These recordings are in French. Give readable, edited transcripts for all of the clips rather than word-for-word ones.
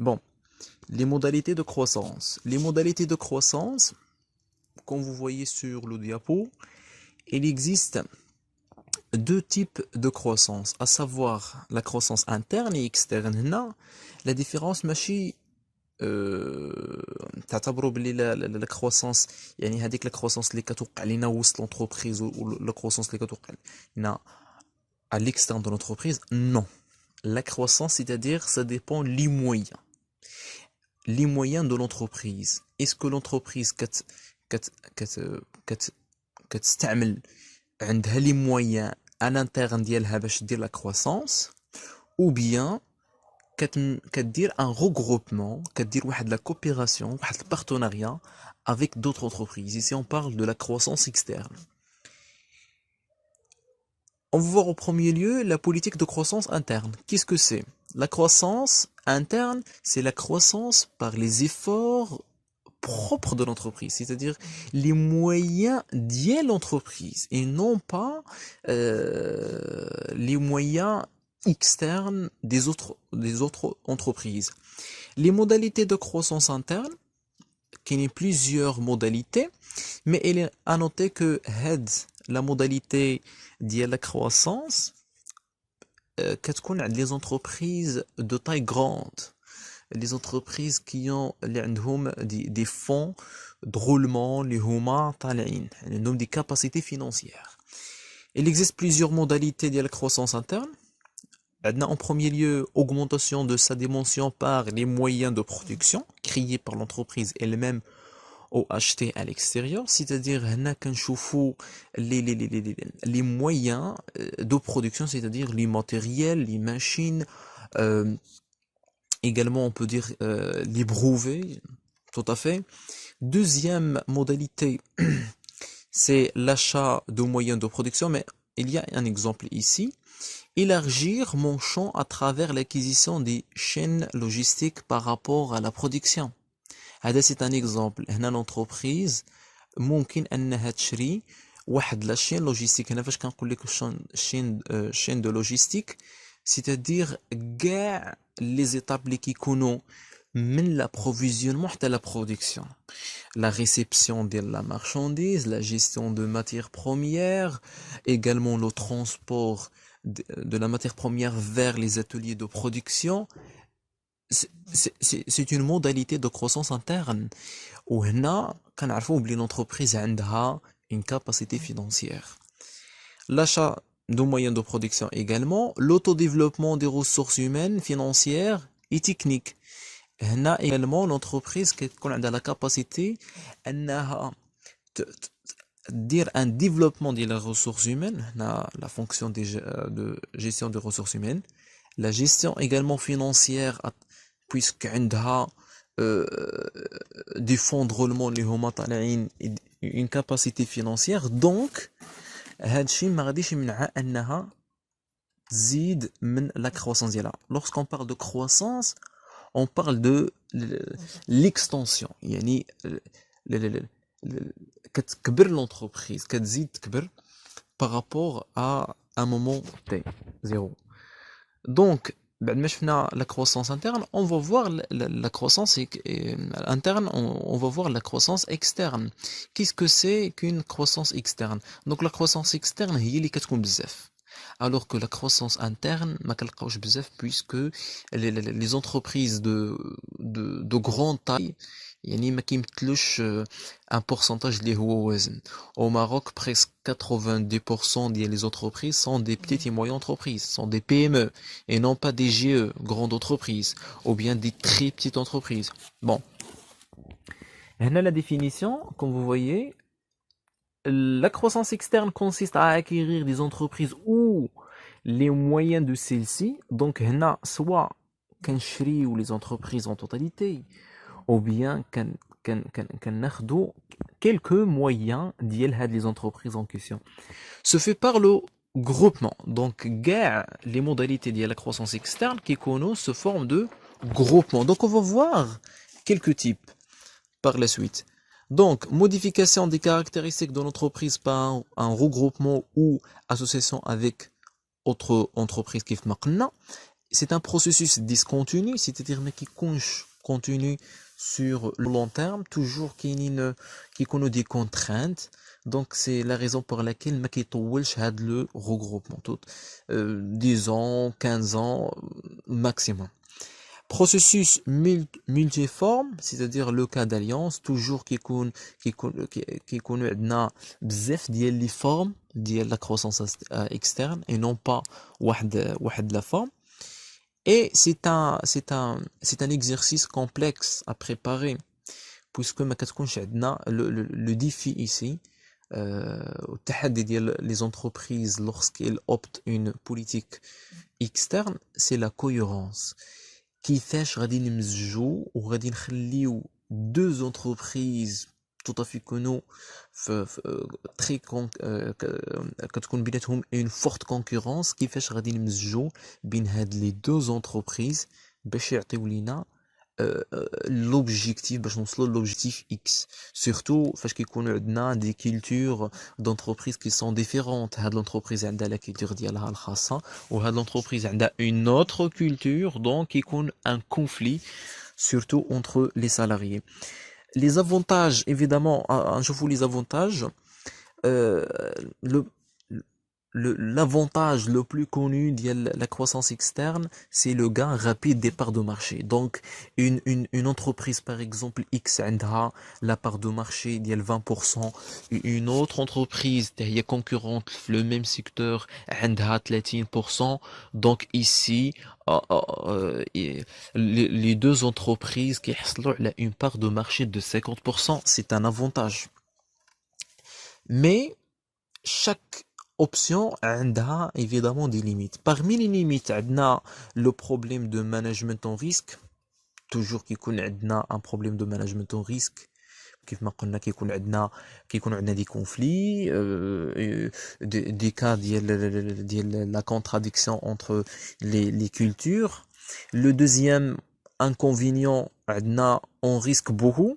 Bon, les modalités de croissance. Les modalités de croissance, comme vous voyez sur le diapo, il existe deux types de croissance, à savoir la croissance interne et externe. هنا la différence ماشي تعتبروا بلي لا كروسونس يعني هذيك لا كروسونس اللي كتوقع لينا وسط لونتربريز ولا كروسونس اللي كتوقع لينا à l'externe de l'entreprise. Non, la croissance, c'est-à-dire ça dépend les moyens de l'entreprise. Est-ce que l'entreprise كتستعمل عندها les moyens à l'interne ديالها باش دير la croissance, ou bien كدير un regroupement, كدير واحد la coopération, واحد le partenariat avec d'autres entreprises. Ici on parle de la croissance externe. On va voir au premier lieu la politique de croissance interne. Qu'est-ce que c'est? La croissance interne, c'est la croissance par les efforts propres de l'entreprise, c'est-à-dire les moyens de l'entreprise et non pas les moyens externes des autres entreprises. Les modalités de croissance interne, qu'il y a plusieurs modalités, mais il est à noter que la modalité de la croissance, كتكون عند les entreprises de taille grande, les entreprises qui ont des fonds de roulement اللي هما طالعين, عندهم des capacités financières. Il existe plusieurs modalités de la croissance interne. En premier lieu, augmentation de sa dimension par les moyens de production créés par l'entreprise elle-même ou achetés à l'extérieur, c'est-à-dire les moyens de production, c'est-à-dire les matériels, les machines, également on peut dire les brevets, tout à fait. Deuxième modalité, c'est l'achat de moyens de production, mais il y a un exemple ici. Élargir mon champ à travers l'acquisition des chaînes logistiques par rapport à la production. C'est un exemple. هنا l'entreprise ممكن أنها تشري واحد la chaîne logistique. هنا فاش كنقول لك chaîne de logistique, c'est-à-dire كاع les étapes اللي كيكونوا من l'approvisionnement حتى la production. La réception de la marchandise, la gestion de matières premières, également le transport de la matière première vers les ateliers de production. C'est une modalité de croissance interne. وهنا كنعرفوا بلي l'entreprise عندها une capacité financière. L'achat de moyens de production également, l'autodéveloppement des ressources humaines, financières et techniques. هنا également l'entreprise كتكون عندها la capacité انها dire un développement des ressources humaines, la fonction de gestion des ressources humaines, la gestion également financière, puisque عندها des fonds de roulement اللي هما طالعين, une capacité financière. Donc هادشي ما غاديش يمنعها انها تزيد من la croissance ديالها. Lorsqu'on parle de croissance, on parle de l'extension, يعني كتكبر l'entreprise, كتزيد تكبر par rapport à un moment T, 0. Donc, بعد ما شفنا la croissance interne, on va voir la croissance interne, on va voir la croissance externe. Qu'est-ce que c'est qu'une croissance externe? Donc la croissance externe هي اللي كتكون بزاف, alors que la croissance interne ما كنلقاوش بزاف, puisque les entreprises de grande taille يعني ما كيمثلوش un pourcentage اللي هو وزن. Au Maroc, presque 90% des entreprises sont des petites et moyennes entreprises, sont des PME et non pas des GE, grandes entreprises, ou bien des très petites entreprises. Bon. Là, la définition, comme vous voyez, la croissance externe consiste à acquérir des entreprises ou les moyens de celles-ci. Donc, là, soit كنشريو les entreprises en totalité, ou bien كناخدو quelques moyens ديال هاد les entreprises en question. Se fait par le groupement. Donc, les modalités de la croissance externe qui connaissent se forment de groupement. Donc, on va voir quelques types par la suite. Donc, modification des caractéristiques de l'entreprise par un regroupement ou association avec autre entreprise qui fait. c'est un processus discontinu, c'est-à-dire mais qui continue sur le long terme, toujours qui connaît des contraintes. Donc c'est la raison pour laquelle ما كيطولش هاد le regroupement tout 10 ans, 15 ans maximum. Processus multiforme, c'est-à-dire le cas d'alliance, toujours كيكون عندنا بزاف ديال les formes ديال la croissance externe et non pas واحد la forme. Et c'est un exercice complexe à préparer, puisque ما كتكونش عندنا le défi ici, التحدي ديال les entreprises lorsqu'elles optent une politique externe, c'est la cohérence. كيفاش غادي نمزجو وغادي نخليو deux entreprises tout à fait connues très كتكون بيناتهم une forte concurrence. كيفاش غادي نمزجو بين هاد les deux entreprises باش يعطيو لينا l'objectif باش نوصلوا l'objectif X, surtout فاش كيكونوا عندنا des cultures d'entreprises qui sont différentes. هاد l'entreprise عندها la culture ديالها الخاصة وهاد l'entreprise عندها une autre culture, donc يكون un conflit surtout entre les salariés. Les avantages, évidemment, نشوفوا les avantages. Le l'avantage le plus connu de la croissance externe, c'est le gain rapide des parts de marché. Donc, une entreprise, par exemple, X, a la part de marché de 20%, une autre entreprise qui est concurrente, le même secteur, a 30%. Donc, ici, les deux entreprises qui ont une part de marché de 50%, c'est un avantage. Mais, chaque option a évidemment des limites. Parmi les limites, on a le problème de management en risque. Toujours qu'il y a un problème de management en risque. كيف ما قلنا كيكون عندنا des conflits, des cas ديال la contradiction entre les cultures. Le deuxième inconvénient, on risque beaucoup.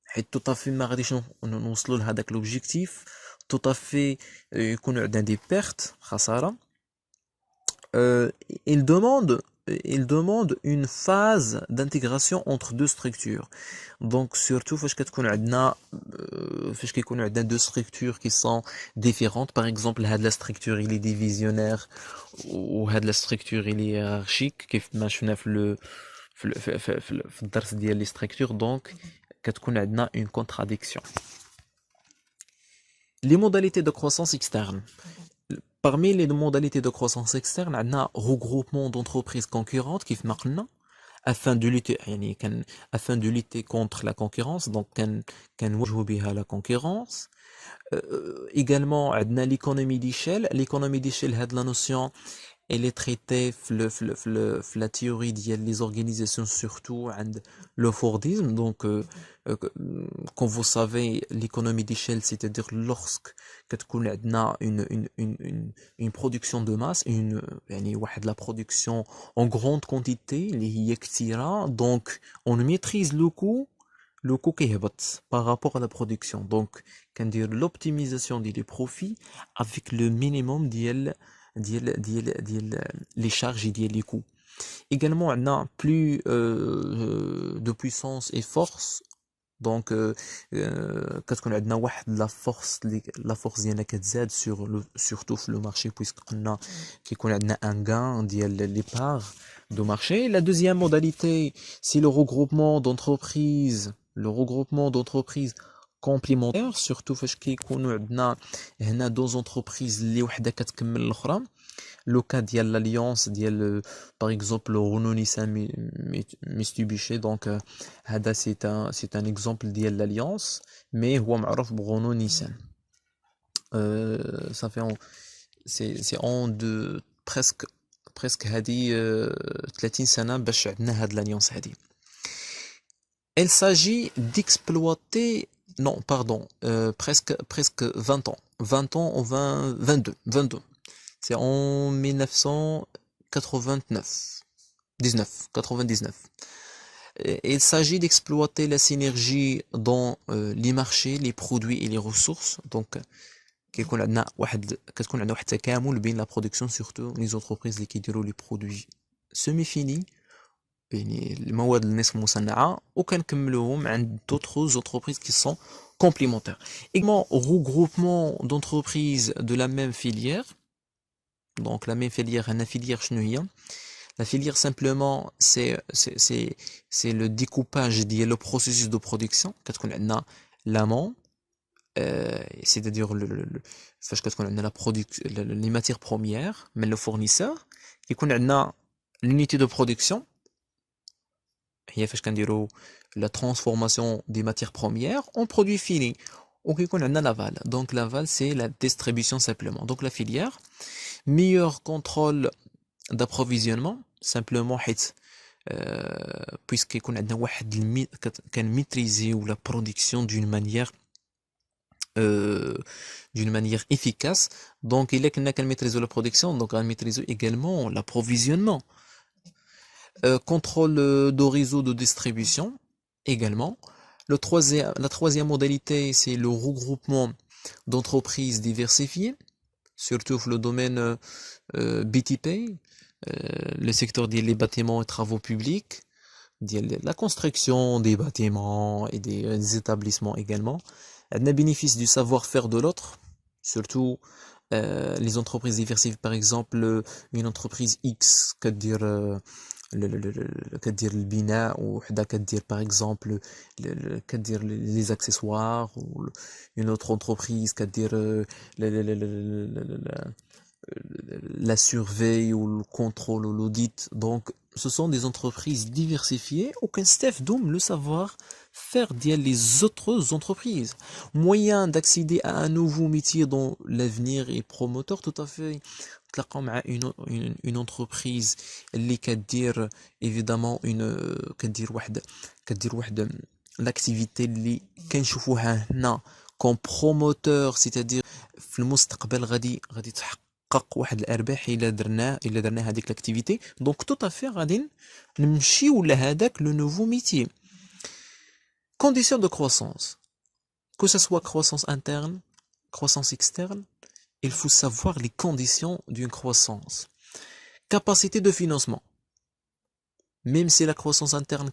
حيت tout à fait ما غاديش نوصلوا لهذاك l'objectif. Tout à fait يكون عندنا des pertes, خسارة. Il demande une phase d'intégration entre deux structures. Donc surtout فاش كتكون عندنا فاش كيكونوا عندنا deux structures qui sont différentes. Par exemple هاد la structure il est divisionnaire وهاد la structure il est hiérarchique كيف ما شفنا في الدرس ديال les structures. Donc كتكون عندنا une contradiction. Les modalités de croissance externe. Parmi les modalités de croissance externe, on a regroupement d'entreprises concurrentes qui afin de lutter contre la concurrence. Donc, la concurrence. Également, on a l'économie d'échelle. L'économie d'échelle a la notion. Elle est traitée la théorie des organisations, surtout le Fordisme. Donc, comme vous savez, l'économie d'échelle, c'est-à-dire lorsque on a une production de masse, la production en grande quantité, donc on maîtrise le coût qui est par rapport à la production. Donc, on dire l'optimisation des profits avec le minimum les charges et les coûts. Également, on a plus de puissance et force. Donc, كتكون عندنا واحد la force ديالنا كتزاد surtout في le marché, puisqu'on كيكون عندنا un gain ديال les parts de marché. La deuxième modalité, c'est le regroupement d'entreprises complémentaires, surtout فاش كيكونوا عندنا هنا deux entreprises اللي وحده كتكمل الاخرى. Le cas de l'alliance, par exemple, Renault Nissan Mitsubishi, donc c'est un exemple de l'alliance, mais هو معروف Renault Nissan. Ça fait c'est en de presque هذه 30 سنة باش عندنا هاد l'alliance هذه. Elle s'agit d'exploiter, non, pardon, presque 20 ans. 20 ans ou 22. C'est en 1999. Il s'agit d'exploiter la synergie dans les marchés, les produits et les ressources. Donc, كتكون عندنا واحد التكامل بين la production, surtout les entreprises qui déroulent les produits semi fini يعني المواد النصف مصنعة وكنكملوهم عند d'autres entreprises qui sont complémentaires. Également regroupement d'entreprises de la même filière. Donc la même filière, la filière شنو هي؟ La filière simplement c'est le découpage ديال le processus de production. كتكون عندنا l'amont c'est-à-dire فاش كتكون عندنا les matières premières من le fournisseur كيكون عندنا l'unité de production هي فاش كنديرو la transformation des matières premières en produits finis وكيكون عندنا l'aval. Donc l'aval c'est la distribution simplement. Donc la filière meilleur contrôle d'approvisionnement simplement حيت puisque يكون عندنا واحد كنميتريزيو la production d'une manière efficace. Donc il est qu'on maîtrise la production, donc on maîtrise également l'approvisionnement. Contrôle de réseau de distribution également. La troisième modalité, c'est le regroupement d'entreprises diversifiées, surtout dans le domaine BTP, le secteur des bâtiments et travaux publics, la construction des bâtiments et des établissements également. Un bénéfice du savoir-faire de l'autre, surtout les entreprises diversifiées, par exemple une entreprise X, كدير كدير البناء وحده كدير par exemple كدير les accessoires, ou une autre entreprise كدير la surveille ou le contrôle ou l'audit. Donc ce sont des entreprises diversifiées aucun staff doum le savoir-faire les autres entreprises. Moyen d'accéder à un nouveau métier dont l'avenir est promoteur, tout à fait. تلقاو مع une entreprise اللي كدير évidemment كدير واحد l'activité اللي كنشوفوها هنا comme promoteur, c'est-à-dire في المستقبل غادي تحقق واحد الارباح الا درنا هذيك l'activité. Donc tout à fait غادي نمشيو لهذاك le nouveau métier. Conditions de croissance, que ce soit croissance interne, croissance externe, il faut savoir les conditions d'une croissance. Capacité de financement. Même si la croissance interne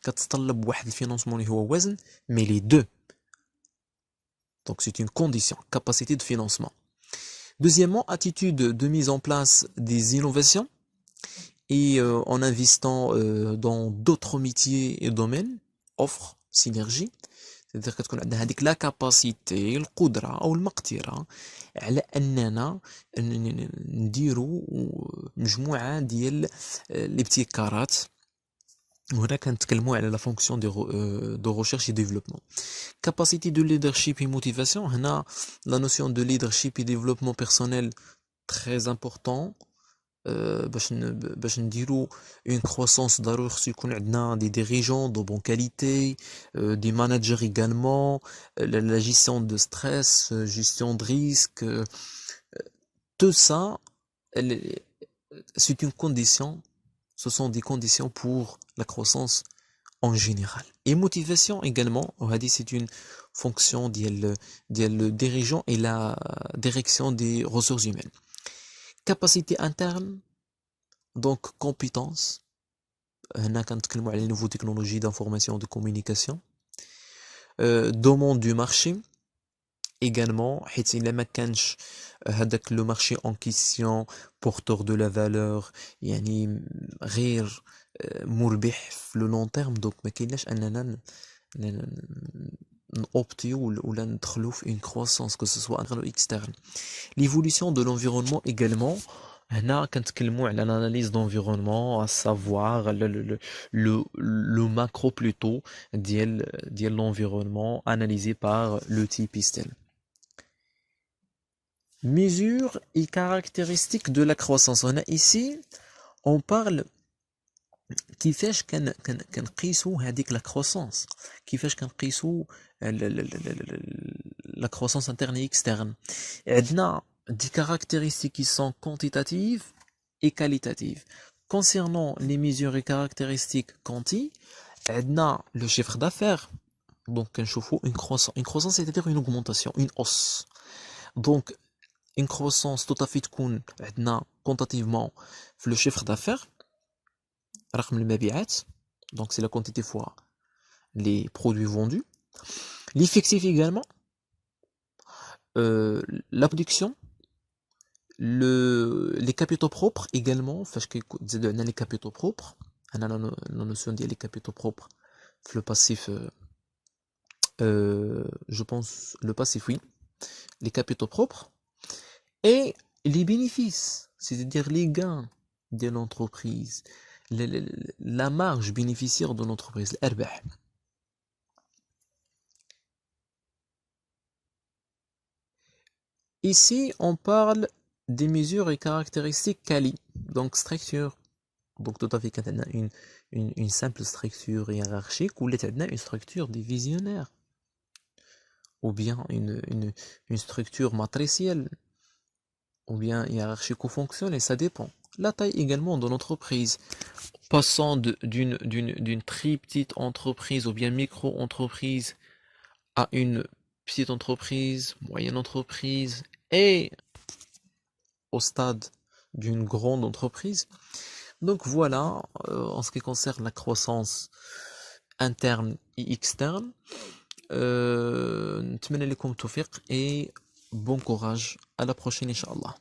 كتطلب واحد الفينانسمون اللي هو وزن, mais les deux. Donc c'est une condition, capacité de financement. Deuxièmement, attitude de mise en place des innovations et en investant dans d'autres métiers et domaines, offre, synergie. C'est-à-dire كتكون عندنا هذيك لا كاباسيتي القدره او المقدره على اننا نديروا مجموعه ديال الابتكارات. وهنا كنتكلموا على لا فونكسيون دو ريشيرش اي ديفلوبمون. Capacité de leadership et motivation, هنا la notion de leadership et développement personnel très important. باش نديرو une croissance ضروري خصو يكون عندنا des dirigeants de bonne qualité, des managers également, la gestion de stress, gestion de risque, tout ça c'est une condition, ce sont des conditions pour la croissance en général. Et motivation également, c'est une fonction le dirigeant et la direction des ressources humaines. Capacité interne, donc compétences. هنا كنتكلموا على les nouvelles technologies d'information et de communication. Demande du marché également, حيت إلا ما كانش هذاك le marché en question porteur de la valeur يعني غير مربح في le long terme, donc ما كايناش أننا نوبتيو ولا ندخلو في une croissance que ce soit interne ou externe. L'évolution de l'environnement également. هنا كنتكلموا على l'analyse d'environnement, à savoir le macro plutôt ديال l'environnement analysé par le type ISTEL. Mesures et caractéristiques de la croissance. هنا ici on parle كيفاش كنقيسوا هذيك la croissance, كيفاش كنقيسوا la croissance interne et externe. عندنا des caractéristiques qui sont quantitatives et qualitatives. Concernant les mesures et caractéristiques quanti, on a le chiffre d'affaires. Donc, une croissance, c'est-à-dire une augmentation, une hausse. Donc, une croissance tout à fait تكون عندنا quantitativement في le chiffre d'affaires رقم المبيعات donc c'est la quantité fois les produits vendus, l'effectif également, la production, les capitaux propres également فاش كيزيدوا عندنا les capitaux propres انا la notion ديال les capitaux propres في le passif je pense le passif oui les capitaux propres et les bénéfices, c'est-à-dire les gains de l'entreprise, la marge bénéficiaire de l'entreprise, الأرباح. Ici, on parle des mesures et caractéristiques quali, donc structure. Donc tout à fait quand on a une simple structure hiérarchique ou une structure divisionnaire ou bien une structure matricielle ou bien hiérarchico-fonctionnelle, ça dépend. La taille également de l'entreprise, passant d'une très petite entreprise ou bien micro-entreprise à une petite entreprise, moyenne entreprise et au stade d'une grande entreprise. Donc voilà, en ce qui concerne la croissance interne et externe. نتمنى لكم التوفيق et bon courage. À la prochaine, Inch'Allah.